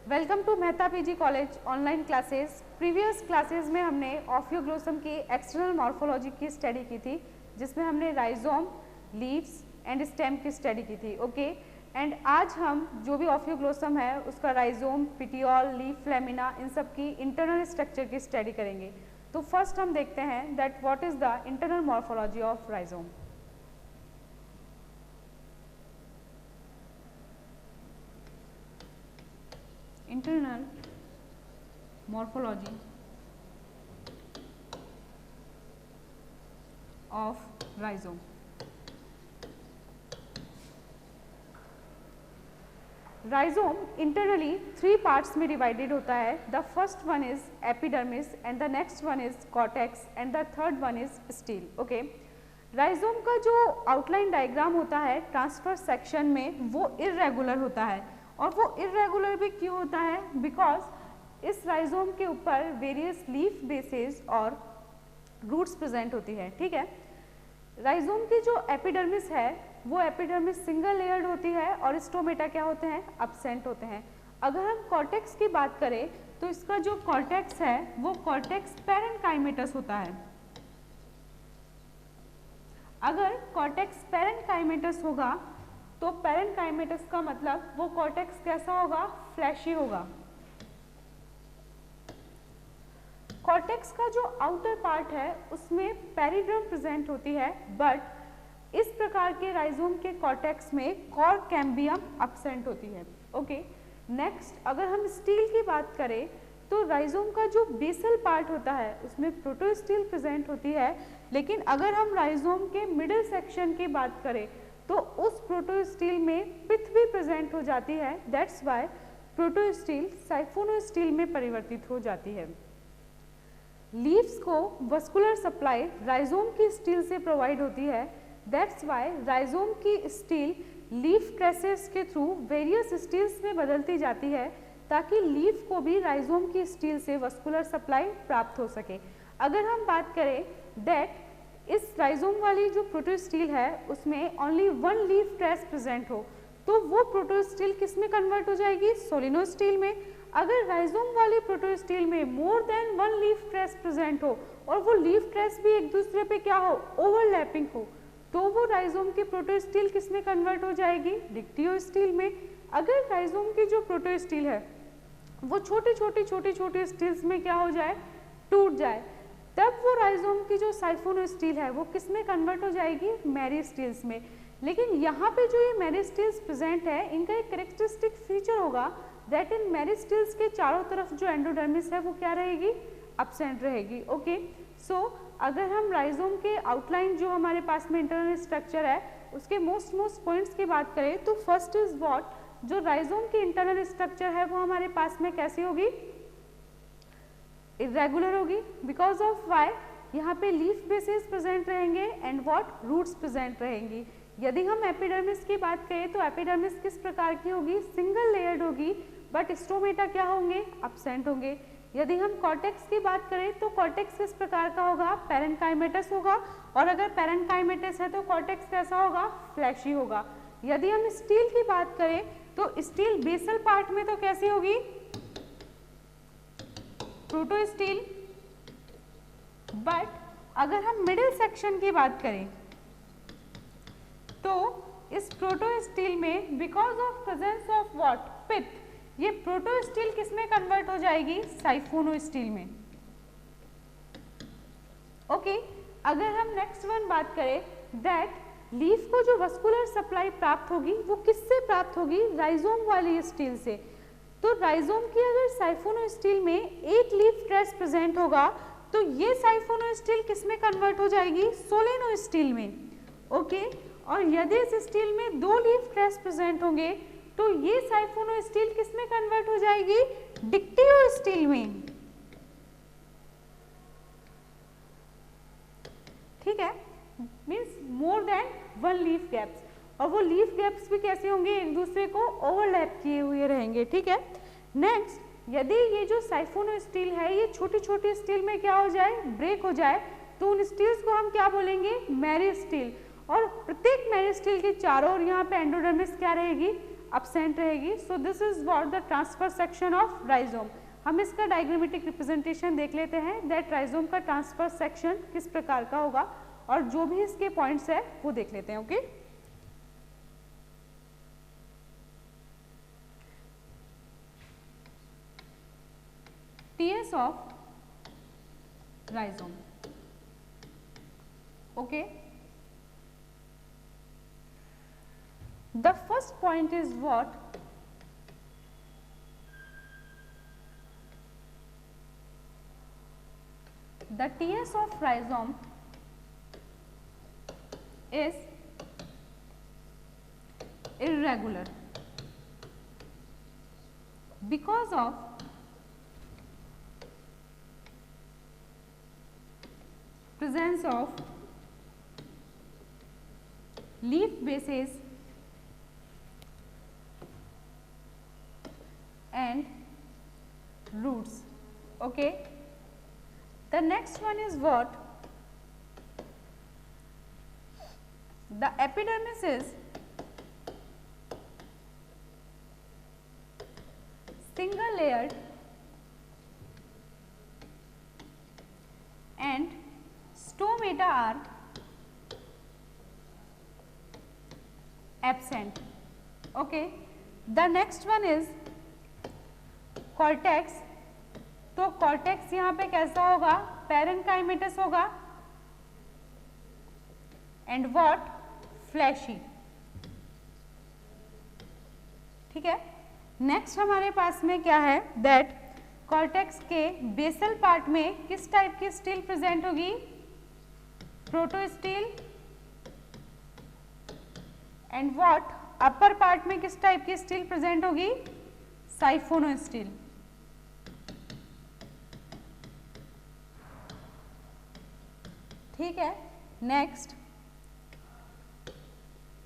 Welcome to Mehta PG college online classes. Previous classes में हमने Ophioglossum की एक्सटर्नल मॉर्फोलॉजी की स्टडी की थी, जिसमें हमने राइजोम, लीव्स एंड स्टेम की स्टडी की थी। ओके एंड आज हम जो भी ऑफियोग्लोसम है उसका राइजोम, पिटियोल, लीफ लेमिना, इन सब की इंटरनल स्ट्रक्चर की स्टडी करेंगे। तो फर्स्ट हम देखते हैं that what is the internal morphology of rhizome. Internal morphology of rhizome. Rhizome internally 3 parts में डिवाइडेड होता है। The first one is epidermis and the next one is cortex and the third one is steel. Okay, rhizome का जो outline diagram होता है transfer section में वो irregular होता है, और वो इर्रेगुलर भी क्यों होता है? बिकॉज इस राइजोम के ऊपर वेरियस लीफ बेसेस और रूट्स प्रेजेंट होती है। ठीक है, राइजोम की जो एपिडर्मिस है वो एपिडर्मिस सिंगल लेयर्ड होती है और स्टोमेटा क्या होते हैं? एब्सेंट होते हैं। अगर हम कॉर्टेक्स की बात करें तो इसका जो कॉर्टेक्स है वो कॉर्टेक्स पैरेन्काइमेटस होता है। अगर कॉर्टेक्स पैरेन्काइमेटस होगा तो पैरेन्काइमेटस का मतलब वो कॉर्टेक्स कैसा होगा? फ्लैशी होगा। कॉर्टेक्स का जो आउटर पार्ट है उसमें पेरिडर्म प्रेजेंट होती है, बट इस प्रकार के राइजोम के कॉर्टेक्स में कॉर कैम्बियम एब्सेंट होती है। ओके, नेक्स्ट अगर हम स्टील की बात करें तो राइजोम का जो बेसल पार्ट होता है उसमें प्रोटोस्टील प्रेजेंट होती है, लेकिन अगर हम राइजोम के मिडिल सेक्शन की बात करें तो उस प्रोटोस्टील में पिथ भी प्रेजेंट हो जाती है। दैट्स वाई प्रोटोस्टील साइफोनोस्टील में परिवर्तित हो जाती है। लीव्स को वस्कुलर सप्लाई राइजोम की स्टील से प्रोवाइड होती है। दैट्स वाई राइजोम की स्टील लीफ ट्रेसेस के थ्रू वेरियस स्टील्स में बदलती जाती है ताकि लीफ को भी राइजोम की स्टील से वस्कुलर सप्लाई प्राप्त हो सके। अगर हम बात करें दैट इस राइजोम वाली जो प्रोटोस्टील है उसमें ओनली 1 लीफ ट्रेस प्रेजेंट हो तो वो प्रोटोस्टील किस में कन्वर्ट हो जाएगी? सोलिनोस्टील में। अगर राइजोम वाली प्रोटोस्टील में more than 1 leaf trace present हो और वो लीफ ट्रेस भी एक दूसरे पे क्या हो? ओवरलैपिंग हो, तो वो राइजोम की प्रोटोस्टील किस में कन्वर्ट हो जाएगी? डिक्टियोस्टील में। अगर राइजोम की जो प्रोटोस्टील है वो छोटी छोटी स्टील्स में क्या हो जाए? टूट जाए, तब वो राइजोम की जो साइफोनोस्टील है वो किस में कन्वर्ट हो जाएगी? मेरिस्टील्स में। लेकिन यहाँ पे जो ये मेरिस्टील्स प्रेजेंट है इनका एक कैरेक्टरिस्टिक फीचर होगा दैट इन मेरिस्टील्स के चारों तरफ जो एंडोडर्मिस है वो क्या रहेगी? एब्सेंट रहेगी। ओके, सो अगर हम राइजोम के आउटलाइन जो हमारे पास में इंटरनल स्ट्रक्चर है उसके मोस्ट पॉइंट्स की बात करें तो फर्स्ट इज व्हाट, जो राइजोम की इंटरनल स्ट्रक्चर है वो हमारे पास में कैसी होगी? इरेगुलर होगी। Because of why? यहाँ पे लीफ बेसेस प्रेजेंट रहेंगे एंड व्हाट? रूट्स प्रेजेंट रहेंगी। यदि हम एपिडर्मिस की बात करें तो एपिडर्मिस किस प्रकार की होगी? सिंगल लेयर्ड होगी, बट स्टोमेटा क्या होंगे? एब्सेंट होंगे। यदि हम कॉर्टेक्स की बात करें तो कॉर्टेक्स किस प्रकार का होगा? पैरेन्काइमेटस होगा, और अगर पैरेन्काइमेटस है तो कॉर्टेक्स कैसा होगा? फ्लैशी होगा। यदि हम स्टील की बात करें तो स्टील बेसल पार्ट में तो कैसी होगी? प्रोटोस्टील, बट अगर हम मिडिल सेक्शन की बात करें तो इस प्रोटोस्टील में because of presence of what? Pith, ये प्रोटोस्टील किस में कन्वर्ट हो जाएगी? साइफोनोस्टील में। ओके, अगर हम नेक्स्ट वन बात करें दैट लीफ को जो वस्कुलर सप्लाई प्राप्त होगी वो किससे प्राप्त होगी? राइजोम वाली स्टील से। तो राइजोम की अगर साइफोनोस्टील में एक लीफ ट्रेस प्रेजेंट होगा तो ये साइफोनोस्टील किस में कन्वर्ट हो जाएगी? सोलेनोस्टील में। ओके, और यदि इस स्टील में 2 लीफ ट्रेस प्रेजेंट होंगे तो ये साइफोनोस्टील किस में कन्वर्ट हो जाएगी? डिक्टियोस्टील में। ठीक है, means more than 1 leaf gaps, और वो लीफ गैप्स भी कैसे होंगे? एक दूसरे को ओवरलैप किए हुए रहेंगे। ठीक है, नेक्स्ट यदि ये जो साइफोनोस्टील है ये छोटी छोटी स्टील में क्या हो जाए? ब्रेक हो जाए, तो उन स्टील्स को हम क्या बोलेंगे? मेरिस्टील। और प्रत्येक मेरिस्टील के चारों ओर यहाँ पे एंडोडर्मिस क्या रहेगी? absent रहेगी. So this is what the transfer section of rhizome. हम इसका डायग्रामेटिक रिप्रेजेंटेशन देख लेते हैं दैट राइजोम का ट्रांसफर सेक्शन किस प्रकार का होगा और जो भी इसके पॉइंट्स है वो देख लेते हैं. Okay TS of rhizome. Okay the first point is what the TS of rhizome is irregular because of presence of leaf bases and roots. Okay. The next one is what? The epidermis is single layered and stomata are absent. Okay. The next one is cortex. तो cortex यहाँ पे कैसा होगा? Parenchymatous होगा and what? Flashy. ठीक है. Next हमारे पास में क्या है दैट कॉर्टेक्स के बेसल पार्ट में किस टाइप की स्टील प्रेजेंट होगी? Protostele. And what? Upper part में किस टाइप की स्टील प्रेजेंट होगी? साइफोनोस्टील. ठीक है. Next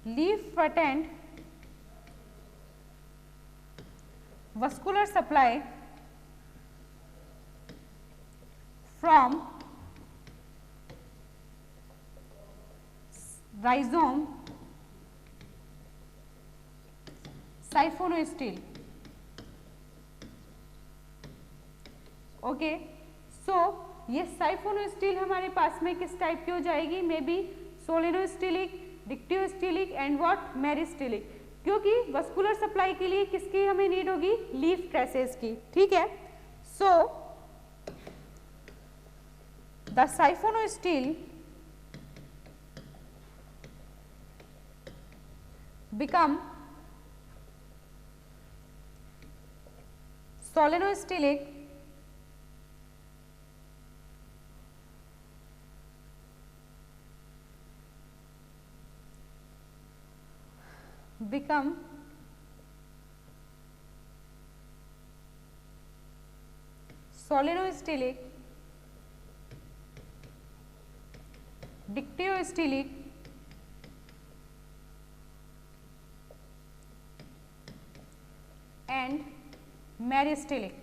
leaf patent vascular supply from rhizome siphonostele. Okay. So ये साइफोनोस्टील हमारे पास में किस टाइप की हो जाएगी? May be solenostelic, dictyostelic and what? Meristelic. क्योंकि वस्कुलर सप्लाई के लिए किसकी हमें नीड होगी? लीफ ट्रेसेस की. ठीक है. So the siphonostele become solenostelic become solenostylic, dictyostylic and meristylic.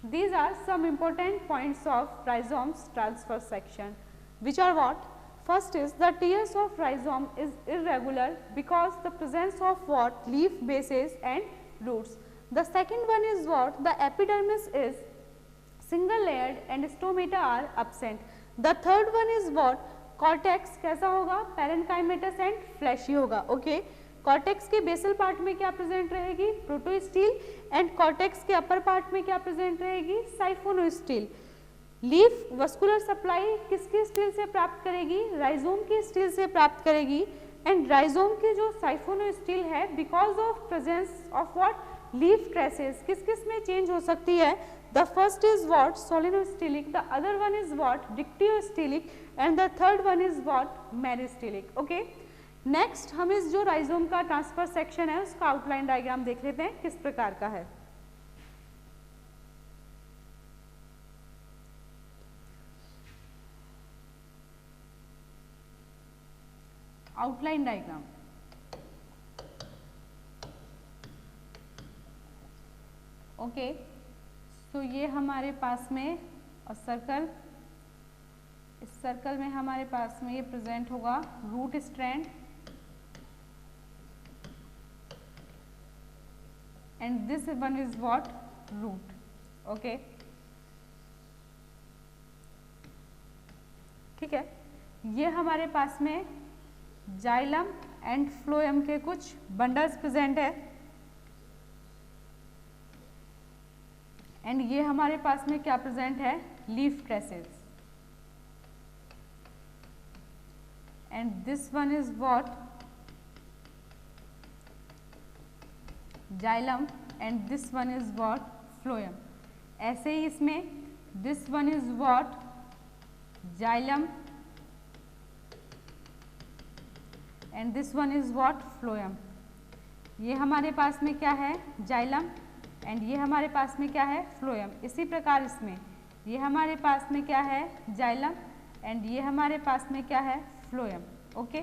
These are some important points of rhizome's transfer section, which are what? First is the TS of rhizome is irregular because the presence of what? Leaf bases and roots. The second one is what? The epidermis is single layered and stomata are absent. The third one is what? Cortex कैसा होगा? Parenchymatous and fleshy होगा. Okay. Cortex के basal part में क्या present रहेगी? Protostele. And cortex के अपर part में क्या प्रेजेंट रहेगी? साइफोनोस्टील. लीफ वस्कुलर सप्लाई किसकी स्टील से प्राप्त करेगी? राइजोम की स्टील से प्राप्त करेगी. एंड राइजोम की जो साइफोनोस्टील है because of presence of what? Leaf traces किस किस में चेंज हो सकती है? The first is what? Solenostelic. The other one is what? Dictyostelic. And the third one is what? Meristelic. Okay. Next हम इस जो राइजोम का ट्रांसफर सेक्शन है उसका आउटलाइन डायग्राम देख लेते हैं किस प्रकार का है. Outline diagram. ओके. सो ये हमारे पास में और सर्कल, इस सर्कल में हमारे पास में ये प्रेजेंट होगा root strand and this one is what root. Okay, ठीक है. ये हमारे पास में जाइलम एंड फ्लोएम के कुछ बंडल्स प्रेजेंट है एंड ये हमारे पास में क्या प्रेजेंट है, leaf traces. And this one is what xylem and this one is what phloem. ऐसे ही इसमें this one is what xylem and this one is what phloem. ये हमारे पास में क्या है, जाइलम एंड ये हमारे पास में क्या है, फ्लोएम. इसी प्रकार इसमें ये हमारे पास में क्या है, जाइलम एंड ये हमारे पास में क्या है, फ्लोएम. ओके,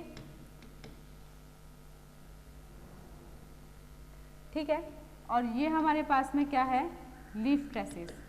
ठीक है. और ये हमारे पास में क्या है, लीफ ट्रेसेस.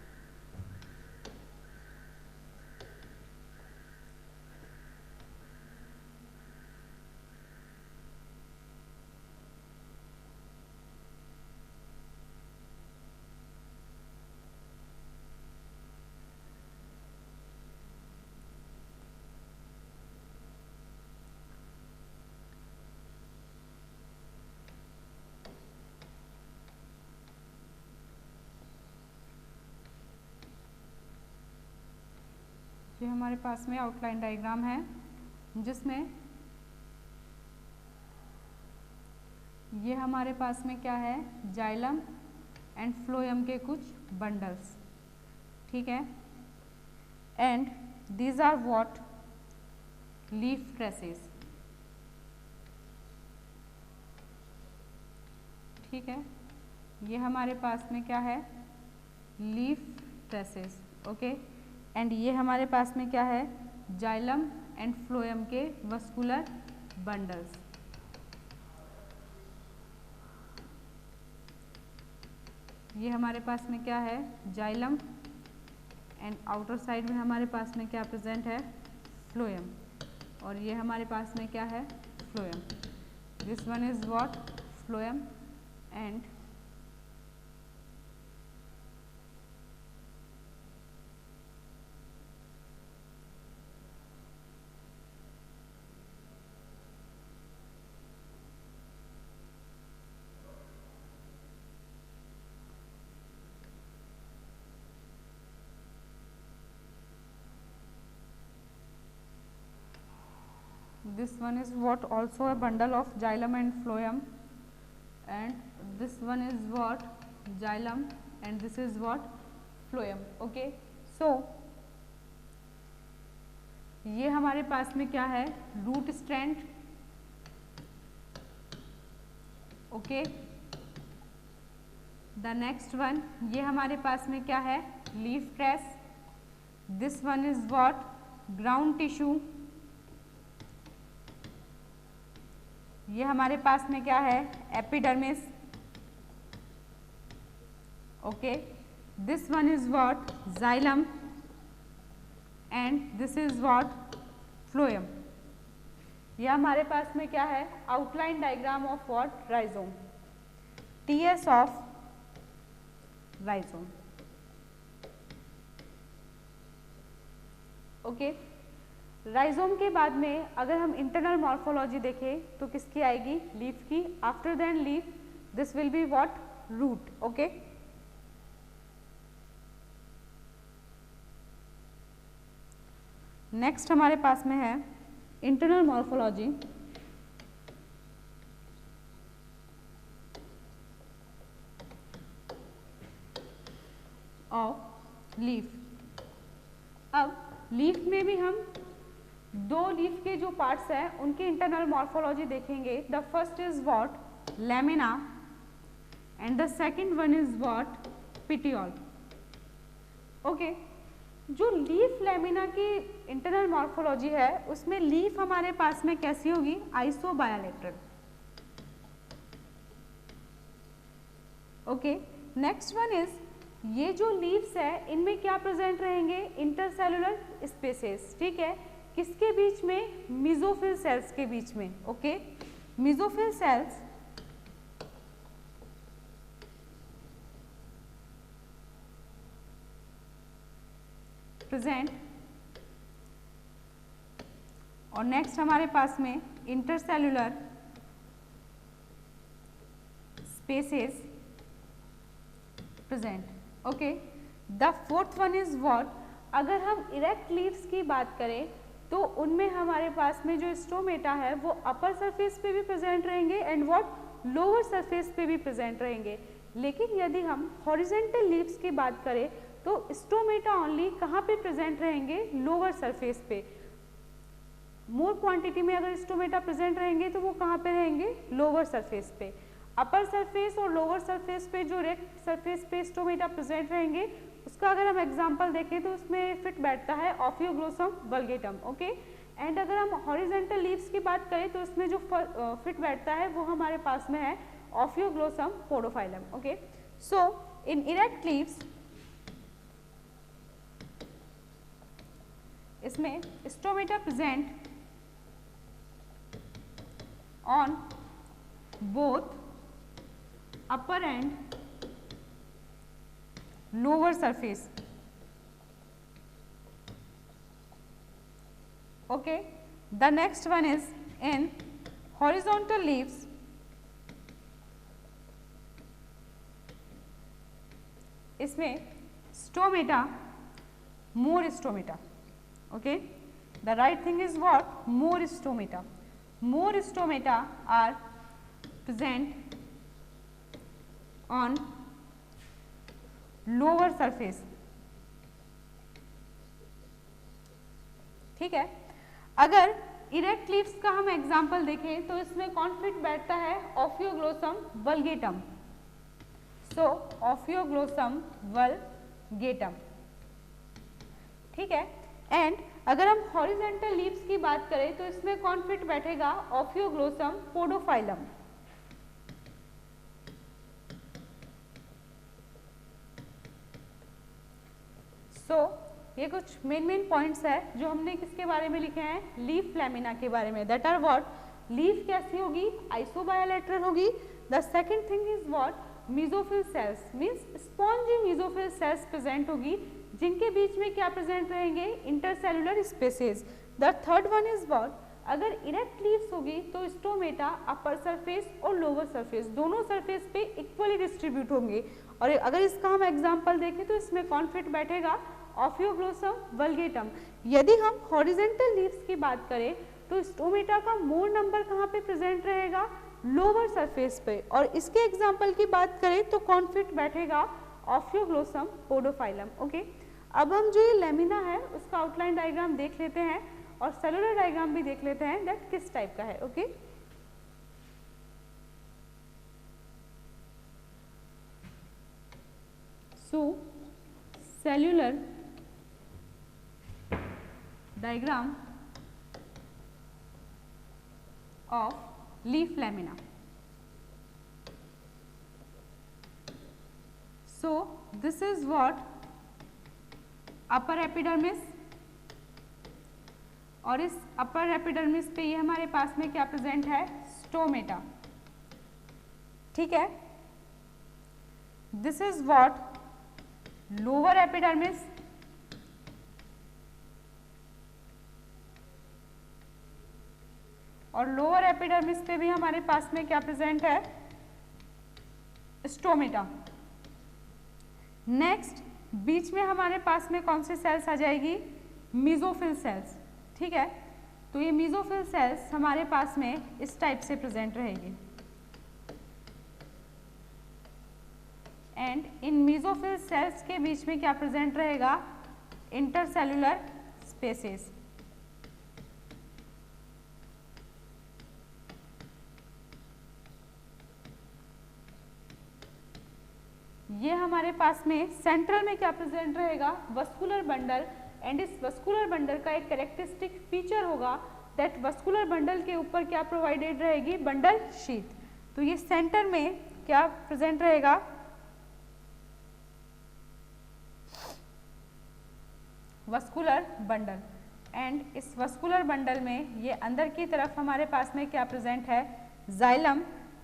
ये हमारे पास में आउटलाइन डायग्राम है जिसमें ये हमारे पास में क्या है, जाइलम एंड फ्लोएम के कुछ बंडल्स. ठीक है. And these are what leaf traces. ठीक है. ये हमारे पास में क्या है, लीफ ट्रेसेस. ओके. एंड ये हमारे पास में क्या है, जाइलम एंड फ्लोएम के वस्कुलर बंडल्स. ये हमारे पास में क्या है, जाइलम एंड आउटर साइड में हमारे पास में क्या प्रेजेंट है, फ्लोएम. और ये हमारे पास में क्या है, phloem. This one is what phloem and this one is what also a bundle of xylem and phloem, and this one is what xylem and this is what phloem. okay, so ये हमारे पास में क्या है, root strand. Okay, the next one ये हमारे पास में क्या है, leaf trace. This one is what ground tissue. ये हमारे पास में क्या है, epidermis. Okay, this one is what xylem and this is what phloem. ये हमारे पास में क्या है, outline diagram of what rhizome, TS of rhizome. Okay, rhizome के बाद में अगर हम इंटरनल मॉर्फोलॉजी देखें तो किसकी आएगी, लीफ की. After then leaf this will be what, root. Okay, next हमारे पास में है इंटरनल मॉर्फोलॉजी ऑफ लीफ. अब लीफ में भी हम दो लीफ के जो पार्ट्स हैं उनकी इंटरनल मॉर्फोलॉजी देखेंगे. The first is what lamina and the second one is what petiole. Okay, जो लीफ लैमिना की इंटरनल मॉर्फोलॉजी है उसमें लीफ हमारे पास में कैसी होगी, आइसोबायोलेटरल. ओके, नेक्स्ट वन इज ये जो लीव्स है इनमें क्या प्रेजेंट रहेंगे, इंटरसेलुलर स्पेसेस, ठीक है, किसके बीच में, मेसोफिल सेल्स के बीच में, ओके, मेसोफिल सेल्स प्रेजेंट, और नेक्स्ट हमारे पास में intercellular spaces present, okay. The fourth one is what, अगर हम इरेक्ट लीव्स की बात करें तो उनमें हमारे पास में जो स्टोमेटा है वो अपर सरफेस पे भी प्रेजेंट रहेंगे एंड व्हाट, लोअर सरफेस पे भी प्रेजेंट रहेंगे। लेकिन यदि हम हॉरिजेंटल लीव्स की बात करें तो स्टोमेटा ओनली कहाँ पे प्रेजेंट रहेंगे, लोअर सरफेस पे। मोर क्वांटिटी में अगर स्टोमेटा प्रेजेंट रहेंगे तो वो कहाँ पे रहेंगे, लोअर सरफेस पे। अपर सरफेस और लोअर सरफेस पे जो रेक्ट सरफेस पे स्टोमेटा प्रेजेंट रहेंगे उसका अगर हम एग्जांपल देखें तो उसमें फिट बैठता है ऑफियोग्लोसम वल्गेटम, ओके। एंड अगर हम हॉरिजेंटल लीव्स की बात करें तो उसमें जो फिट बैठता है वो हमारे पास में है ऑफियोग्लोसम पोडोफाइलम, ओके। सो इन इरेक्ट लीव्स इसमें stomata present on both upper and lower surface, okay. The next one is in horizontal leaves, इसमें stomata, more stomata, okay. The right thing is what, more stomata. More stomata are present on lower surface, ठीक है। अगर erect leaves का हम example देखें तो इसमें कौन फिट बैठता है, ऑफियोग्लोसम वल्गेटम, सो ऑफियोग्लोसम वल्गेटम, ठीक है। एंड अगर हम हॉरिजेंटल लीव्स की बात करें तो इसमें कौन फिट बैठेगा, ऑफियोग्लोसम पोडोफाइलम, ये कुछ मेन पॉइंट्स है जो हमने किसके बारे में लिखे हैं, लीफ लैमिना के बारे में। दैट आर व्हाट, लीफ कैसी होगी, आइसोबायोलेटरल होगी। The second thing is what, mesophyll sales means spongy mesophyll cells present होगी जिनके बीच में क्या प्रेजेंट रहेंगे, intercellular spaces. The third one is what, अगर इरेक्ट लीव्स होगी तो स्टोमेटा अपर सरफेस और लोअर सरफेस दोनों सरफेस पे इक्वली डिस्ट्रीब्यूट होंगे। और अगर इसका हम एग्जांपल देखें तो इसमें कौन फिट बैठेगा, ऑफियोग्लोसम वल्गेटम। यदि हम हॉरिजेंटल लीव्स की बात करें तो स्टोमेटा का मोर नंबर कहाँ पे प्रेजेंट रहेगा, लोअर सरफेस पे। और इसके एग्जांपल की बात करें तो कौन फिट बैठेगा, ऑफियोग्लोसम पोडोफाइलम, ओके। अब हम जो ये लेमिना है उसका आउटलाइन डायग्राम देख लेते हैं और सेलुलर डायग्राम भी देख लेते हैं दैट किस टाइप का है, okay. So cellular diagram of leaf lamina. So this is what upper epidermis, और इस upper epidermis पे ये हमारे पास में क्या प्रेजेंट है, स्टोमेटा, ठीक है। This is what lower epidermis, और लोअर एपिडर्मिस पे भी हमारे पास में क्या प्रेजेंट है, स्टोमेटा। नेक्स्ट बीच में हमारे पास में कौन सी सेल्स आ जाएगी, मेसोफिल सेल्स, ठीक है। तो ये मेसोफिल सेल्स हमारे पास में इस टाइप से प्रेजेंट रहेगी एंड इन मेसोफिल सेल्स के बीच में क्या प्रेजेंट रहेगा, इंटरसेलुलर स्पेसेस। ये हमारे पास में सेंट्रल में क्या प्रेजेंट रहेगा, वस्कुलर बंडल। एंड इस वस्कुलर बंडल का एक कैरेक्टरिस्टिक फीचर होगा दैट वस्कुलर बंडल के ऊपर क्या प्रोवाइडेड रहेगी, बंडल शीथ। तो ये सेंटर में क्या प्रेजेंट रहेगा, वस्कुलर बंडल, एंड इस वस्कुलर बंडल में ये अंदर की तरफ हमारे पास में क्या प्रेजेंट है, जाइलम,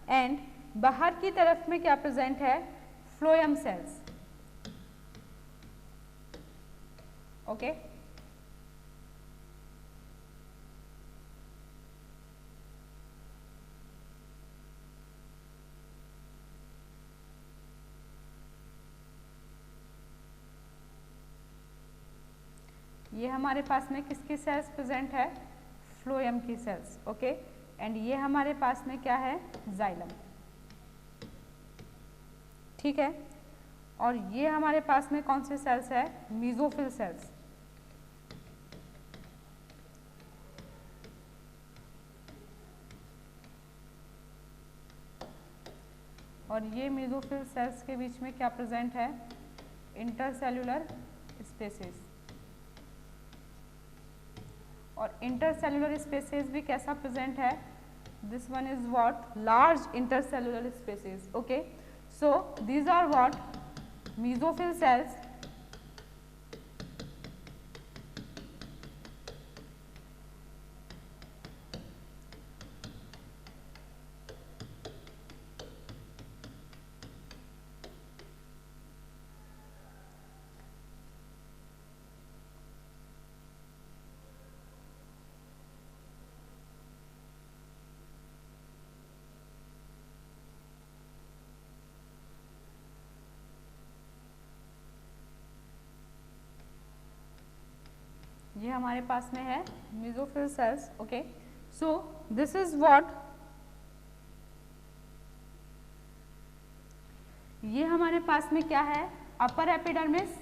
एंड बाहर की तरफ में क्या प्रेजेंट है, फ्लोएम सेल्स। ओके, ये हमारे पास में किसकी सेल्स प्रेजेंट है, फ्लोएम की सेल्स। ओके, एंड ये हमारे पास में क्या है, जाइलम। ठीक है, और ये हमारे पास में कौन से सेल्स है, मीजोफिल सेल्स। और ये मीजोफिल सेल्स के बीच में क्या प्रेजेंट है, इंटरसेल्युलर स्पेसेस। और इंटरसेल्युलर स्पेसेस भी कैसा प्रेजेंट है, this one is what, large intercellular spaces. Okay, so these are what, mesophyll cells ये हमारे पास में है mesophyll cells. Okay, so this is what, ये हमारे पास में क्या है, अपर एपिडर्मिस,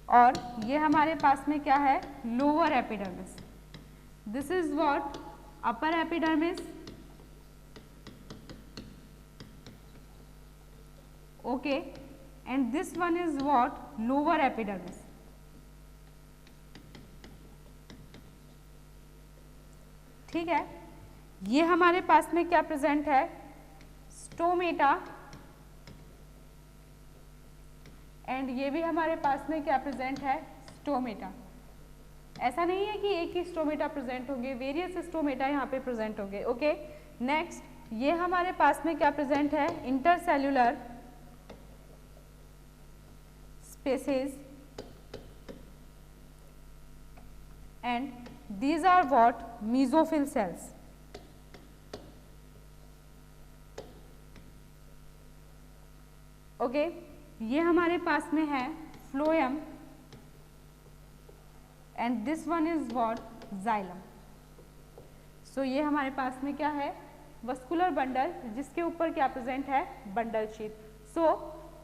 और ये हमारे पास में क्या है, lower epidermis. This is what, upper epidermis, okay, and this one is what, lower epidermis. ठीक है, ये हमारे पास में क्या प्रेजेंट है, स्टोमेटा, एंड ये भी हमारे पास में क्या प्रेजेंट है, स्टोमेटा। ऐसा नहीं है कि एक ही स्टोमेटा प्रेजेंट होंगे, वेरियस स्टोमेटा यहाँ पे प्रेजेंट होंगे। ओके, नेक्स्ट, ये हमारे पास में क्या प्रेजेंट है, intercellular spaces, and these are what, mesophyll cells। Okay, ये हमारे पास में है phloem, and this one is what, xylem. So ये हमारे पास में क्या है, वस्कुलर बंडल, जिसके ऊपर क्या प्रेजेंट है, बंडल शीट। सो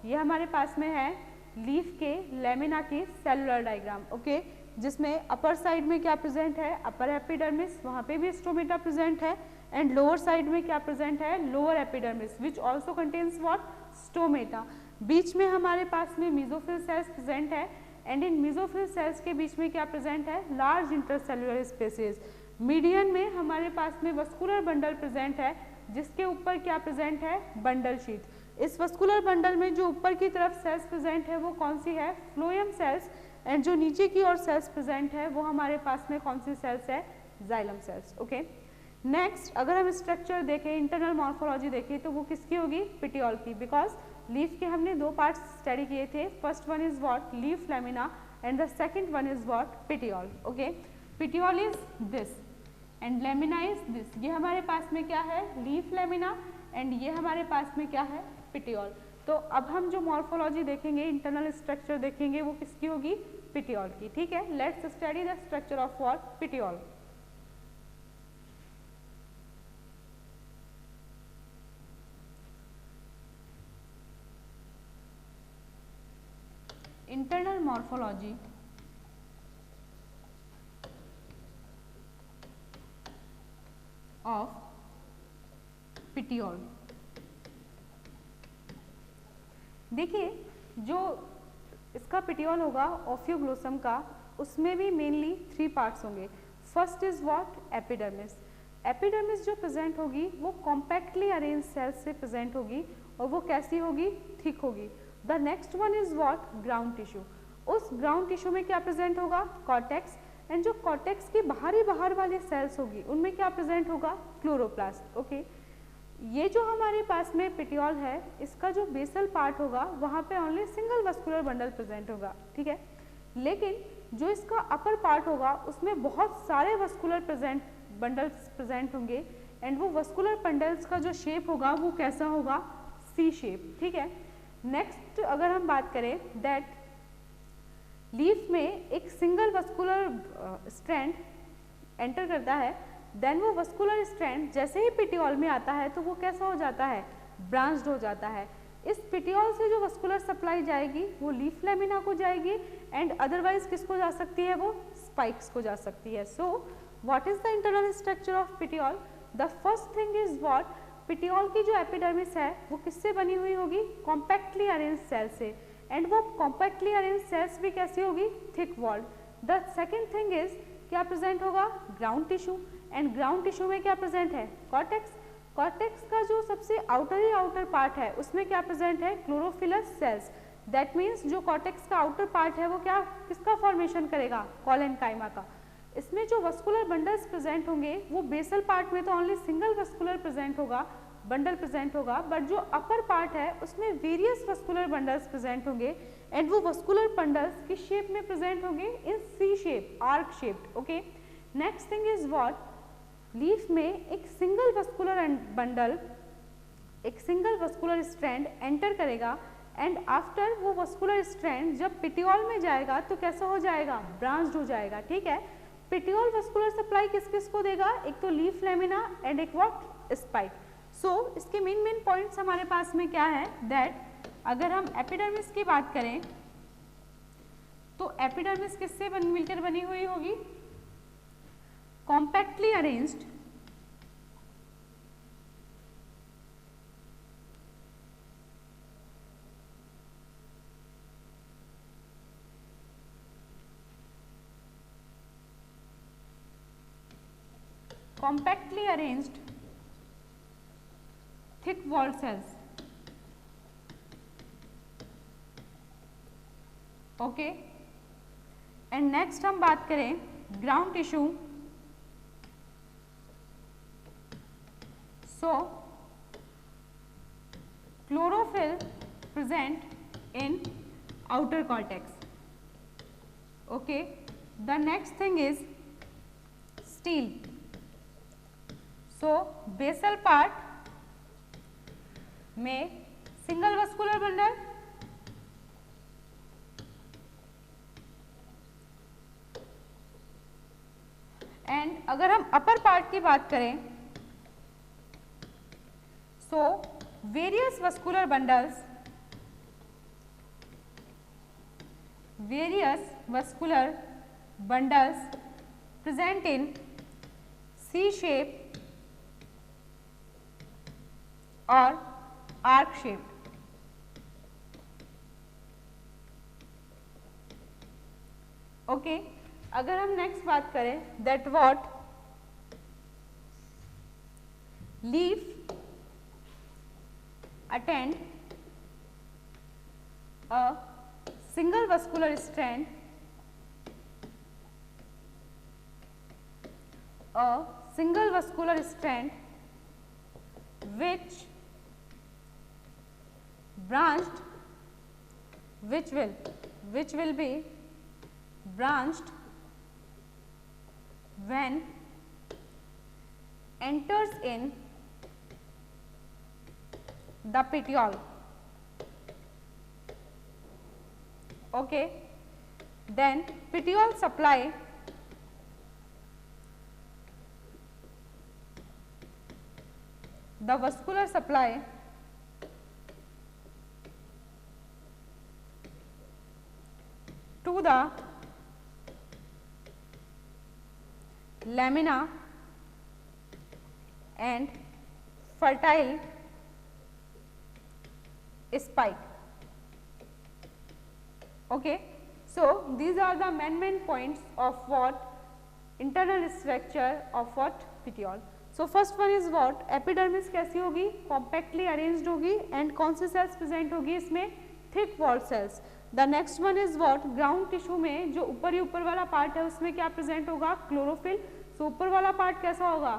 ये हमारे पास में है लीफ के लेमिना की सेलुलर डायग्राम। ओके, जिसमें अपर साइड में क्या प्रेजेंट है, अपर एपिडर्मिस, वहाँ पे भी स्टोमेटा प्रेजेंट है, एंड लोअर साइड में क्या प्रेजेंट है, lower epidermis, which also contains what, stomata. बीच में हमारे पास में मेसोफिल सेल्स प्रेजेंट है, एंड इन मेसोफिल सेल्स के बीच में क्या प्रेजेंट है, लार्ज इंटरसेल्युलर स्पेसेस। मीडियन में हमारे पास में वस्कुलर बंडल प्रेजेंट है, जिसके ऊपर क्या प्रेजेंट है, बंडल शीट। इस वस्कुलर बंडल में जो ऊपर की तरफ सेल्स प्रेजेंट है वो कौन सी है, फ्लोएम सेल्स, एंड जो नीचे की ओर सेल्स प्रेजेंट है वो हमारे पास में कौन सी सेल्स है, जाइलम सेल्स। ओके, नेक्स्ट, अगर हम स्ट्रक्चर देखें, इंटरनल मॉर्फोलॉजी देखें, तो वो किसकी होगी, पिटियोल की, बिकॉज लीफ के हमने दो पार्ट्स स्टडी किए थे। First one is what, leaf lamina, and the second one is what, petiole. Okay, petiole is this and lamina is this. ये हमारे पास में क्या है, लीफ लेमिना, एंड ये हमारे पास में क्या है, पिटियोल। तो अब हम जो मॉर्फोलॉजी देखेंगे, इंटरनल स्ट्रक्चर देखेंगे, वो किसकी होगी, पिटियोल की। ठीक है, let's study the structure of what, petiole. Internal morphology of petiole. देखिए, जो इसका पिटियोल होगा ओफियोग्लोसम का, उसमें भी मेनली 3 पार्ट्स होंगे। First is what, epidermis. Epidermis जो प्रेजेंट होगी वो कॉम्पैक्टली अरेंज सेल्स से प्रेजेंट होगी, और वो कैसी होगी, थिक होगी। The next one is what, ground tissue. उस ग्राउंड टिश्यू में क्या प्रेजेंट होगा, कॉर्टेक्स, एंड जो कॉर्टेक्स की बाहर वाले सेल्स होगी उनमें क्या प्रेजेंट होगा, क्लोरोप्लास्ट। ओके, ये जो हमारे पास में पिटियोल है, इसका जो बेसल पार्ट होगा वहाँ पे only single vascular bundle present होगा, ठीक है। लेकिन जो इसका अपर पार्ट होगा उसमें बहुत सारे वस्कुलर बंडल्स प्रेजेंट होंगे, एंड वो वस्कुलर बंडल्स का जो शेप होगा वो कैसा होगा, सी शेप, ठीक है। नेक्स्ट अगर हम बात करें दैट लीफ में एक सिंगल वस्कुलर स्ट्रैंड एंटर करता है, देन वो वस्कुलर स्ट्रैंड जैसे ही पिटियोल में आता है तो वो कैसा हो जाता है, ब्रांच्ड हो जाता है। इस पिटियोल से जो वस्कुलर सप्लाई जाएगी वो लीफ लेमिना को जाएगी, एंड अदरवाइज किसको जा सकती है, वो स्पाइक्स को जा सकती है। So what is the internal structure of petiole, the first thing is what, petiole की जो एपिडर्मिस है वो किससे बनी हुई होगी, कॉम्पैक्टली अरेंज सेल से, एंड वो कॉम्पैक्टली अरेंज सेल्स भी कैसी होगी, thick walled. The second thing is क्या प्रेजेंट होगा, ground tissue, and ground tissue में क्या प्रेजेंट है, कॉर्टेक्स। कॉर्टेक्स का जो सबसे आउटर पार्ट है उसमें क्या प्रेजेंट है, क्लोरोफिलस सेल्स। दैट मीन्स जो कॉर्टेक्स का आउटर पार्ट है वो क्या, किसका फॉर्मेशन करेगा, कॉलेनकाइमा का। इसमें जो वस्कुलर बंडल्स प्रेजेंट होंगे वो बेसल पार्ट में तो ओनली सिंगल वस्कुलर प्रेजेंट होगा, बंडल प्रेजेंट होगा, बट जो अपर पार्ट है उसमें वेरियस वस्कुलर बंडल्स प्रेजेंट होंगे, एंड वो वस्कुलर बंडल्स किस शेप में प्रेजेंट होंगे, in C shape, arc shaped. Okay, next thing is what, leaf में एक सिंगल वस्कुलर बंडल, एक सिंगल वस्कुलर स्ट्रैंड एंटर करेगा, एंड आफ्टर वो वस्कुलर स्ट्रैंड जब पिटियोल में जाएगा तो कैसा हो जाएगा, ब्रांच्ड हो जाएगा, ठीक है। पिटियोल वस्कुलर सप्लाई किस किस को देगा, एक तो लीफ लेमिना एंड एक व्हाट, स्पाइक। सो इसके मेन पॉइंट्स हमारे पास में क्या है, दैट अगर हम एपिडर्मिस की बात करें तो एपिडर्मिस किससे मिलकर बनी हुई होगी, compactly arranged thick walled cells। Okay, and next हम बात करें ground tissue. So chlorophyll present in outer cortex। okay, the next thing is steel। so basal part में सिंगल वस्कुलर बंडल, एंड अगर हम अपर पार्ट की बात करें सो various vascular bundles present in C shape or arc shaped। Okay, अगर हम next बात करें that what, leaf attend a single vascular strand, which branched, which will be branched when enters in the petiole। okay, then petiole supply the vascular supply to the lamina and fertile spike। okay, so these are the main points of what internal structure of what petiole। so first one is what, epidermis कैसी होगी, compactly arranged होगी, and कौन सी cells present होगी इसमें, thick walled cells। The next one is what, ground tissue में जो ऊपर वाला पार्ट है उसमें क्या प्रेजेंट होगा, क्लोरोफिल। सो ऊपर वाला पार्ट कैसा होगा,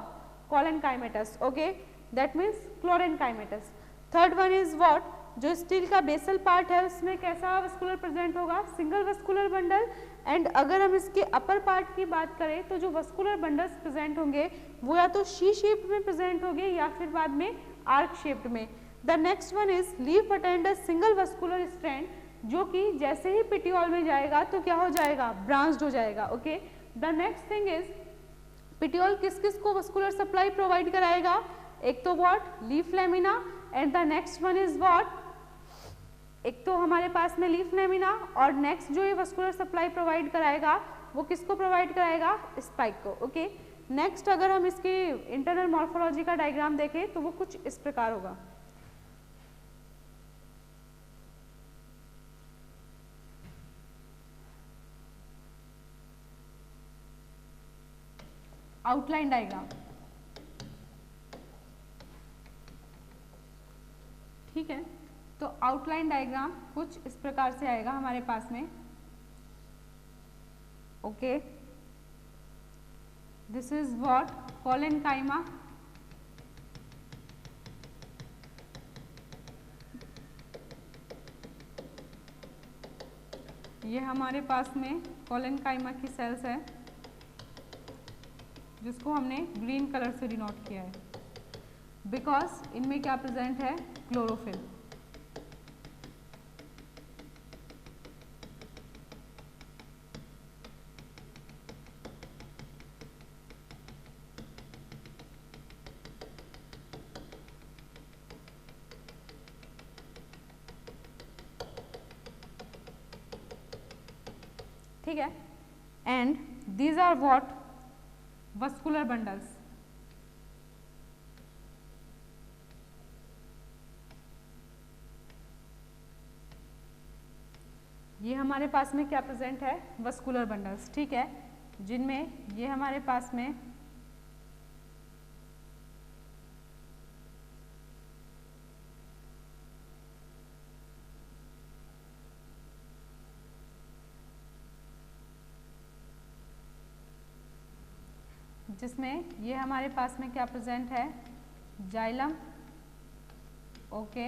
collenchymatous, okay, that means chlorenchymatous. Third one is what, जो स्टील का बेसल पार्ट है उसमें कैसा वस्कुलर प्रेजेंट होगा, सिंगल वस्कुलर बंडल। एंड अगर हम इसके अपर पार्ट की बात करें तो जो वस्कुलर बंडल्स प्रेजेंट होंगे वो या तो शी शेप में प्रेजेंट होंगे या फिर बाद में आर्क शेप्ड में। The next one is leaf attend a single vascular strand, जो कि जैसे ही पिटियोल में जाएगा तो क्या हो जाएगा, ब्रांच्ड हो जाएगा, okay. The next thing is petiole किस किस को वस्कुलर सप्लाई प्रोवाइड कराएगा, एक तो what, leaf lamina, and the next one is what, एक तो हमारे पास में लीफ लैमिना, और नेक्स्ट जो ये वस्कुलर सप्लाई प्रोवाइड कराएगा वो किसको प्रोवाइड कराएगा, स्पाइक को, ओके। नेक्स्ट अगर हम इसकी इंटरनल मॉर्फोलॉजी का डायग्राम देखें तो वो कुछ इस प्रकार होगा। आउटलाइन डायग्राम, ठीक है। तो आउटलाइन डायग्राम कुछ इस प्रकार से आएगा हमारे पास में, okay. This is what, collenchyma, ये हमारे पास में कोलेनकाइमा की सेल्स है जिसको हमने ग्रीन कलर से डिनोट किया है, बिकॉज इनमें क्या प्रेजेंट है, क्लोरोफिल। ठीक है, and these are what, vascular bundles. ये हमारे पास में क्या प्रेजेंट है, वस्कुलर बंडल्स, ठीक है, जिनमें ये हमारे पास में हमारे पास में क्या प्रेजेंट है, जाइलम, ओके।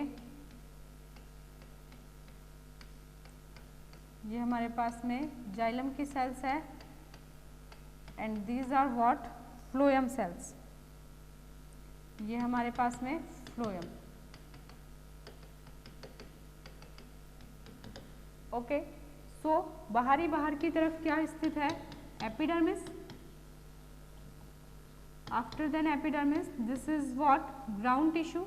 ये हमारे पास में जाइलम की सेल्स है, and these are what, phloem cells. ये हमारे पास में फ्लोएम, ओके। सो बाहर की तरफ क्या स्थित है, epidermis. After then epidermis, this is what, ground tissue.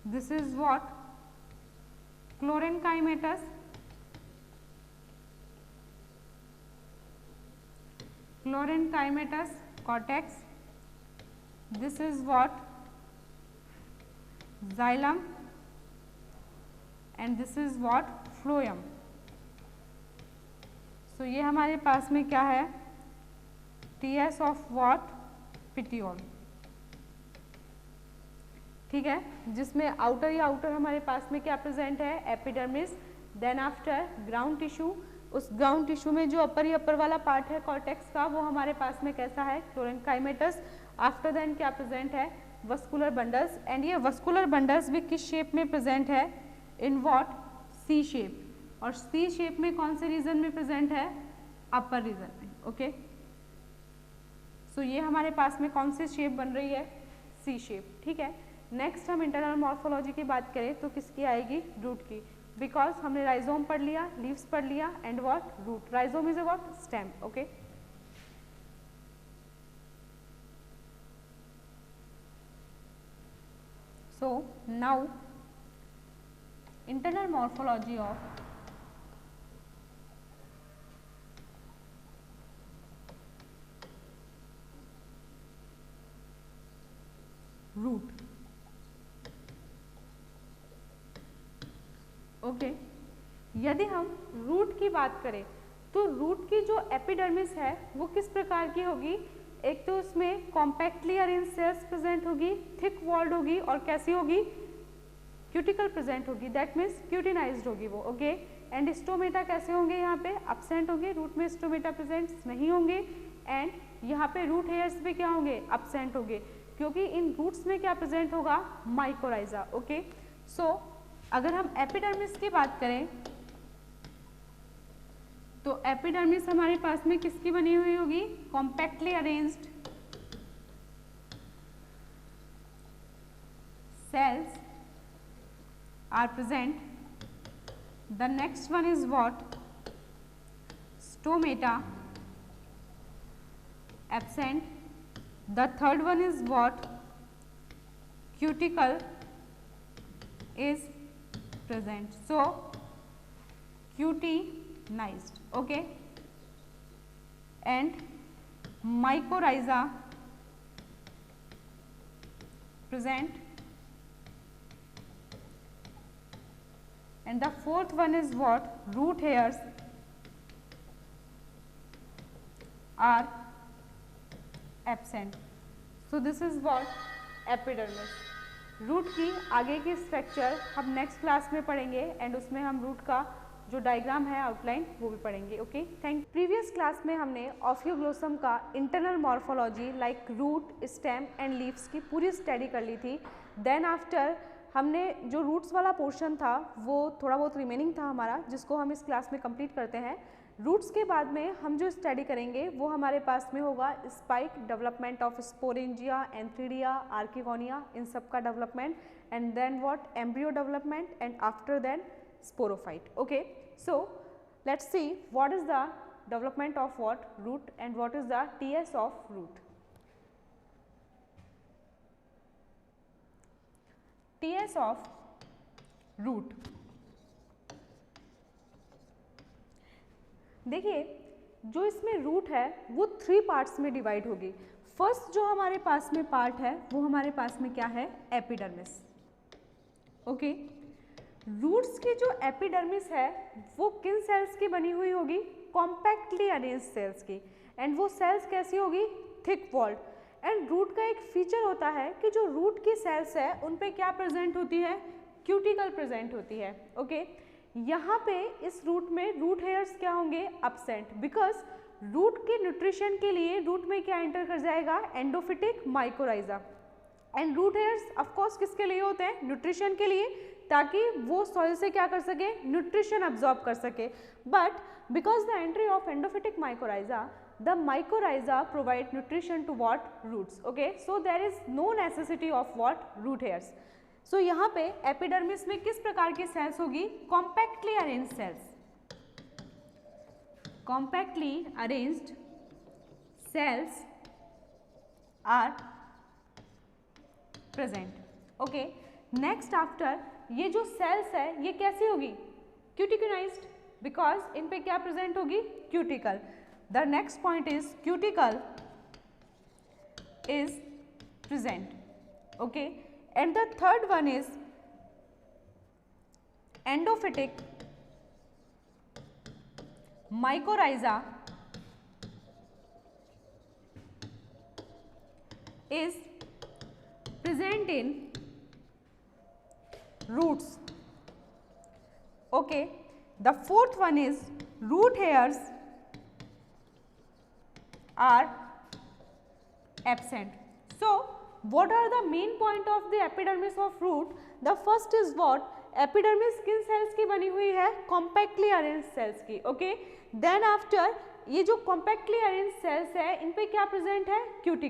This is what, chlorenchymatous. Chlorenchymatous cortex. This is what, xylem, and this is what, phloem. तो ये हमारे पास में क्या है, टीएस ऑफ व्हाट, पिटियोल, ठीक है, जिसमें आउटर हमारे पास में क्या प्रेजेंट है, epidermis. Then after ground tissue, उस ग्राउंड टिश्यू में जो अपर वाला पार्ट है कॉर्टेक्स का वो हमारे पास में कैसा है, क्लोरेनकाइमेटस। आफ्टर देन क्या प्रेजेंट है, वस्कुलर बंडल्स, एंड ये वस्कुलर बंडल्स भी किस शेप में प्रेजेंट है, इन व्हाट, सी शेप। और सी शेप में कौन से रीजन में प्रेजेंट है, अपर रीजन में, ओके। सो ये हमारे पास में कौन सी शेप बन रही है, सी शेप, ठीक है। नेक्स्ट हम इंटरनल मॉर्फोलॉजी की बात करें तो किसकी आएगी, रूट की, बिकॉज हमने राइजोम पढ़ लिया, लीव्स पढ़ लिया, and what, root. Rhizome is a what, stem, okay. So now internal morphology of root, okay. यदि हम रूट की बात करें तो रूट की जो एपिडर्मिस है वो किस प्रकार की होगी, एक तो उसमें कॉम्पैक्टली अरेंज सेल्स प्रेजेंट होगी, थिक वॉल्ड होगी, और कैसी होगी, क्यूटिकल प्रेजेंट होगी, दैट मीन्स क्यूटिनाइज्ड होगी वो, ओके। एंड स्टोमेटा कैसे होंगे, यहाँ पे अब्सेंट होंगे, रूट में स्टोमेटा प्रेजेंट नहीं होंगे। एंड यहाँ पे रूट हेयर्स भी क्या होंगे, अब्सेंट होंगे, क्योंकि इन रूट्स में क्या प्रेजेंट होगा, माइकोराइजा, ओके। सो अगर हम एपिडर्मिस की बात करें तो एपिडर्मिस हमारे पास में किसकी बनी हुई होगी, compactly arranged cells are present. The next one is what, stomata absent. The third one is what, cuticle is present. So cutinized, okay. And mycorrhiza present. And the fourth one is what, root hairs are absent. So this is what, epidermis. Root की आगे की structure हम next class में पढ़ेंगे and उसमें हम root का जो डायग्राम है आउटलाइन वो भी पढ़ेंगे, ओके। थैंक। प्रीवियस क्लास में हमने ऑफियोग्लोसम का internal morphology like root, stem and leaves की पूरी स्टडी कर ली थी। देन आफ्टर हमने जो रूट्स वाला पोर्शन था वो थोड़ा बहुत रिमेनिंग था हमारा, जिसको हम इस क्लास में कंप्लीट करते हैं। रूट्स के बाद में हम जो स्टडी करेंगे वो हमारे पास में होगा spike, development of sporangia, antheridia, archegonia, इन सब का development, and then what, embryo development, and after then sporophyte, okay. So let's see what is the development of what, root, and what is the TS of root. TS of root, देखिए जो इसमें root है वो 3 parts में divide होगी। First जो हमारे पास में पार्ट है वो हमारे पास में क्या है, एपिडर्मिस, ओके। रूट्स की जो एपिडर्मिस है वो किन सेल्स की बनी हुई होगी, कॉम्पैक्टली अरेंज्ड सेल्स की, एंड वो सेल्स कैसी होगी, थिक वॉल्ड। एंड रूट का एक फीचर होता है कि जो रूट की सेल्स है उन पे क्या प्रेजेंट होती है, क्यूटिकल प्रेजेंट होती है, ओके। यहाँ पे इस रूट में रूट हेयर्स क्या होंगे, अब्सेंट, बिकॉज रूट के न्यूट्रिशन के लिए रूट में क्या एंटर कर जाएगा, endophytic mycorrhiza. And root hairs of course किसके लिए होते हैं, न्यूट्रिशन के लिए, ताकि वो सॉइल से क्या कर सके, न्यूट्रिशन अब्जॉर्ब कर सके। But because the entry of endophytic mycorrhiza, the mycorrhiza provide nutrition to what, roots, okay. So there is no necessity of what, root hairs. So यहाँ पे एपिडर्मिस में किस प्रकार की सेल्स होगी, compactly arranged cells, compactly arranged cells are present, okay. Next after ये जो sales है ये कैसी होगी, क्यूटिकुलाइज्ड, बिकॉज इन पे क्या प्रेजेंट होगी, cuticle. The next point is cuticle is present, okay, and the third one is endophytic mycorrhiza is present in roots, okay. The fourth one is root hairs are absent. So what are the main point of the epidermis of root? The first is what, epidermis किन cells की बनी हुई है, compactly arranged cells की, okay. Then after ये जो compactly arranged cells है इन पे क्या present है, cuticle।